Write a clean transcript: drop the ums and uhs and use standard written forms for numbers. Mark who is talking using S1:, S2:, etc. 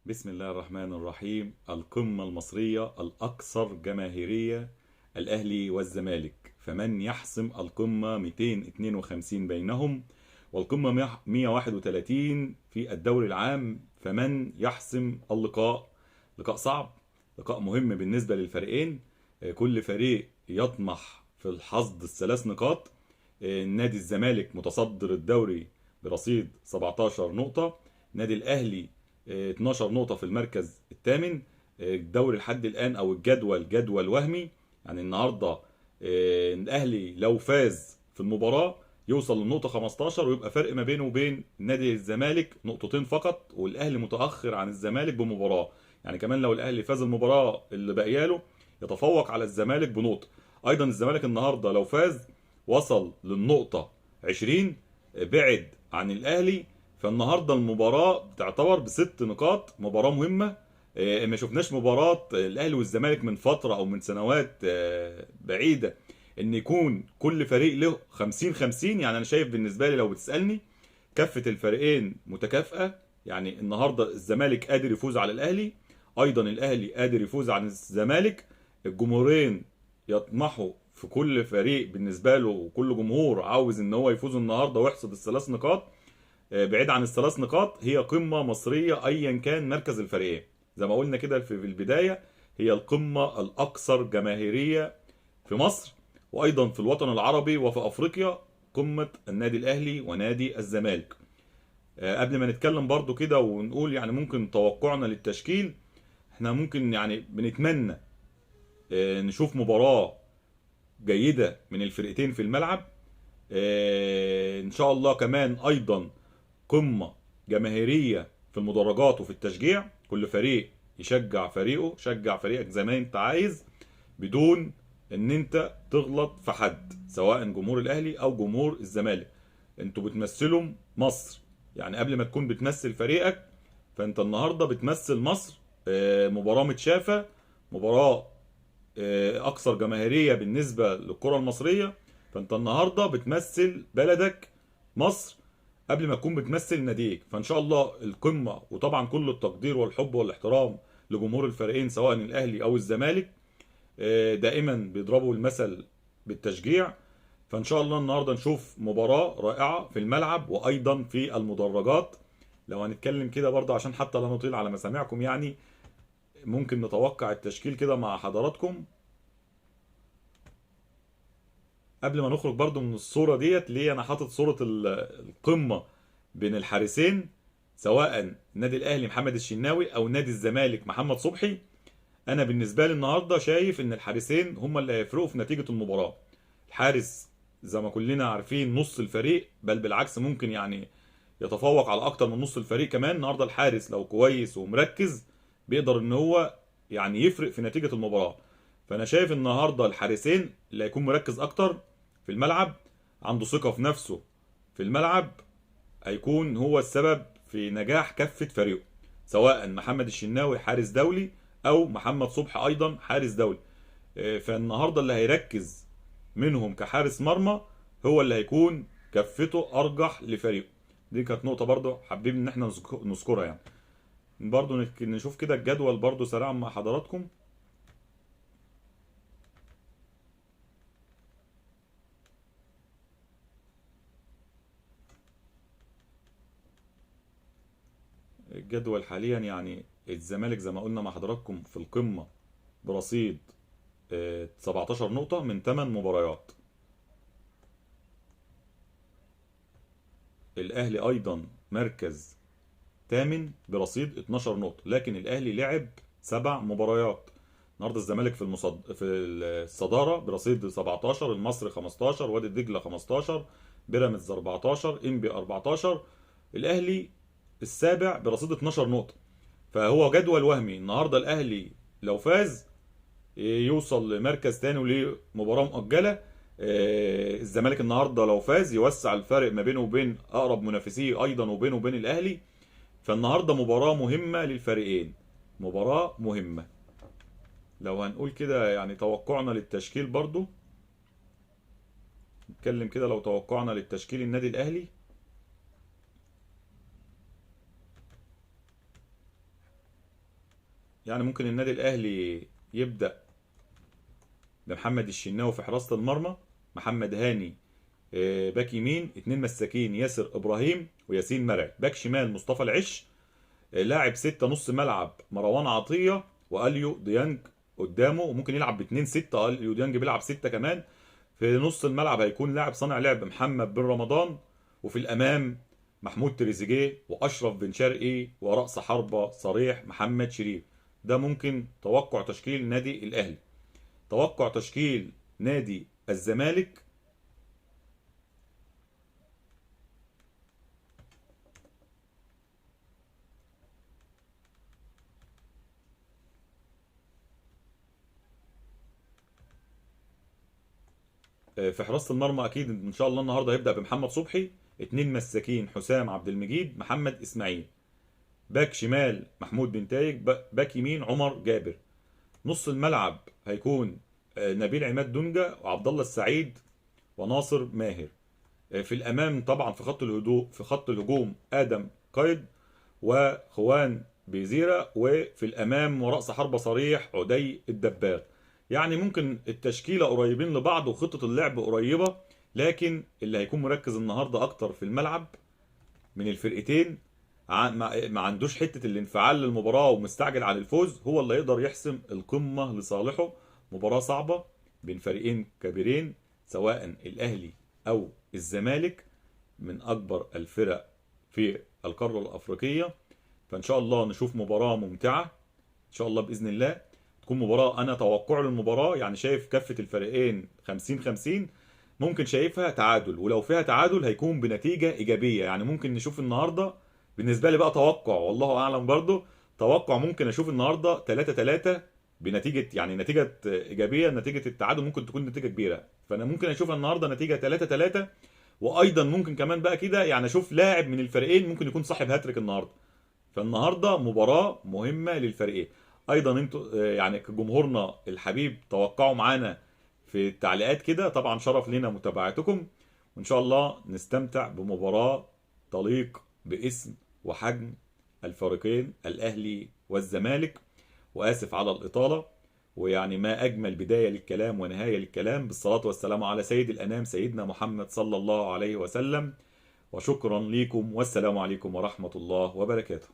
S1: بسم الله الرحمن الرحيم. القمة المصرية الأكثر جماهيرية الأهلي والزمالك، فمن يحسم القمة 252 بينهم، والقمة 131 في الدوري العام، فمن يحسم اللقاء. لقاء صعب، لقاء مهم بالنسبة للفريقين. كل فريق يطمح في الحصد الثلاث نقاط. نادي الزمالك متصدر الدوري برصيد 17 نقطة. نادي الأهلي 12 نقطة في المركز الثامن. الدوري لحد الآن أو الجدول جدول وهمي. يعني النهاردة الأهلي لو فاز في المباراة يوصل للنقطة 15، ويبقى فرق ما بينه وبين نادي الزمالك نقطتين فقط، والأهلي متأخر عن الزمالك بمباراة. يعني كمان لو الأهلي فاز المباراة اللي باقياله يتفوق على الزمالك بنقطة. أيضا الزمالك النهاردة لو فاز وصل للنقطة 20، بعد عن الأهلي. فالنهارده المباراه تعتبر بست نقاط، مباراه مهمه. ما شفناش مباراه الاهلي والزمالك من فتره او من سنوات بعيده ان يكون كل فريق له 50-50. يعني انا شايف بالنسبه لي لو بتسالني كفه الفريقين متكافئه. يعني النهارده الزمالك قادر يفوز على الاهلي، ايضا الاهلي قادر يفوز عن الزمالك. الجمهورين يطمحوا في كل فريق بالنسبه له، وكل جمهور عاوز ان هو يفوز النهارده ويحصد الثلاث نقاط. بعيد عن الثلاث نقاط، هي قمة مصرية أيا كان مركز الفريقين. زي ما قلنا كده في البداية، هي القمة الأكثر جماهيرية في مصر، وأيضا في الوطن العربي وفي أفريقيا، قمة النادي الأهلي ونادي الزمالك. قبل ما نتكلم برضو كده ونقول يعني ممكن توقعنا للتشكيل، احنا ممكن يعني بنتمنى نشوف مباراة جيدة من الفرقتين في الملعب. ان شاء الله كمان ايضا قمة جماهيرية في المدرجات وفي التشجيع. كل فريق يشجع فريقه، شجع فريقك زي ما انت عايز، بدون ان انت تغلط في حد، سواء جمهور الاهلي او جمهور الزمالك. انتوا بتمثلوا مصر، يعني قبل ما تكون بتمثل فريقك فانت النهارده بتمثل مصر. مباراة متشافة، مباراة اكثر جماهيرية بالنسبة للكرة المصرية. فانت النهارده بتمثل بلدك مصر قبل ما تكون بتمثل ناديك. فان شاء الله القمه، وطبعا كل التقدير والحب والاحترام لجمهور الفريقين سواء الاهلي او الزمالك، دائما بيضربوا المثل بالتشجيع. فان شاء الله النهارده نشوف مباراه رائعه في الملعب وايضا في المدرجات. لو هنتكلم كده برضه عشان حتى لا نطيل على مسامعكم، يعني ممكن نتوقع التشكيل كده مع حضراتكم قبل ما نخرج برضو من الصورة ديت. ليه انا حاطط صورة القمة بين الحارسين، سواء النادي الاهلي محمد الشناوي او نادي الزمالك محمد صبحي؟ انا بالنسبة لي النهاردة شايف ان الحارسين هم اللي هيفرقوا في نتيجة المباراة. الحارس زي ما كلنا عارفين نص الفريق، بل بالعكس ممكن يعني يتفوق على اكتر من نص الفريق كمان. النهارده الحارس لو كويس ومركز بيقدر ان هو يعني يفرق في نتيجة المباراة. فانا شايف النهارده الحارسين اللي هيكون مركز اكتر في الملعب، عنده ثقة في نفسه في الملعب، هيكون هو السبب في نجاح كفة فريقه، سواء محمد الشناوي حارس دولي او محمد صبحي ايضا حارس دولي. فالنهارده اللي هيركز منهم كحارس مرمى هو اللي هيكون كفته ارجح لفريقه. دي كانت نقطة برضه حابين ان احنا نذكرها يعني. برضه نشوف كده الجدول برضه سريعا مع حضراتكم. الجدول حاليا يعني الزمالك زي ما قلنا مع حضراتكم في القمة برصيد 17 نقطة من 8 مباريات. الأهلي أيضا مركز ثامن برصيد 12 نقطة، لكن الأهلي لعب 7 مباريات. النهارده الزمالك في الصدارة برصيد 17، المصري 15، وادي دجلة 15، بيراميدز 14، انبي 14. الأهلي السابع برصيد 12 نقطة. فهو جدول وهمي. النهارده الأهلي لو فاز يوصل لمركز تاني وليه مباراة مؤجلة. الزمالك النهارده لو فاز يوسع الفارق ما بينه وبين اقرب منافسيه ايضا وبينه وبين الاهلي. فالنهارده مباراة مهمة للفريقين، مباراة مهمة. لو هنقول كده يعني توقعنا للتشكيل برضو، نتكلم كده لو توقعنا للتشكيل النادي الاهلي. يعني ممكن النادي الاهلي يبدا بمحمد الشناوي في حراسه المرمى، محمد هاني باك يمين، اتنين مساكين ياسر ابراهيم وياسين مرعي، باك شمال مصطفى العش، لاعب ستة نص ملعب مروان عطية واليو ديانج قدامه، وممكن يلعب باتنين ستة، اليو ديانج بيلعب ستة كمان. في نص الملعب هيكون لاعب صانع لعب محمد بن رمضان، وفي الامام محمود تريزيجيه واشرف بن شرقي، ورأس حربة صريح محمد شريف. ده ممكن توقع تشكيل نادي الاهلي. توقع تشكيل نادي الزمالك. في حراسة المرمى اكيد ان شاء الله النهارده هيبدأ بمحمد صبحي، اتنين مساكين حسام عبد المجيد محمد اسماعيل، باك شمال محمود بن تايج، باك يمين عمر جابر. نص الملعب هيكون نبيل عماد دونجا وعبد الله السعيد وناصر ماهر. في الامام طبعا في خط الهجوم، ادم قايد وخوان بيزيرا، وفي الامام ورأس حربة صريح عدي الدباغ. يعني ممكن التشكيله قريبين لبعض وخطه اللعب قريبه، لكن اللي هيكون مركز النهارده اكتر في الملعب من الفرقتين، ما عندوش حته الانفعال للمباراه ومستعجل على الفوز، هو اللي يقدر يحسم القمه لصالحه. مباراه صعبه بين فريقين كبيرين، سواء الاهلي او الزمالك، من اكبر الفرق في القاره الافريقيه. فان شاء الله نشوف مباراه ممتعه ان شاء الله باذن الله. تكون مباراه، انا توقع للمباراه يعني شايف كفه الفريقين 50-50، ممكن شايفها تعادل، ولو فيها تعادل هيكون بنتيجه ايجابيه. يعني ممكن نشوف النهارده، بالنسبه لي بقى توقع والله اعلم برضه، توقع ممكن اشوف النهارده 3-3 بنتيجه، يعني نتيجه ايجابيه. نتيجه التعادل ممكن تكون نتيجه كبيره، فانا ممكن اشوف النهارده نتيجه 3-3. وايضا ممكن كمان بقى كده يعني اشوف لاعب من الفريقين ممكن يكون صاحب هاتريك النهارده. فالنهارده مباراه مهمه للفريقين. ايضا انتوا يعني كجمهورنا الحبيب توقعوا معانا في التعليقات كده، طبعا شرف لنا متابعتكم، وان شاء الله نستمتع بمباراه تليق باسم وحجم الفريقين الاهلي والزمالك. واسف على الاطاله، ويعني ما اجمل بدايه للكلام ونهايه للكلام. بالصلاه والسلام على سيد الانام سيدنا محمد صلى الله عليه وسلم، وشكرا لكم، والسلام عليكم ورحمه الله وبركاته.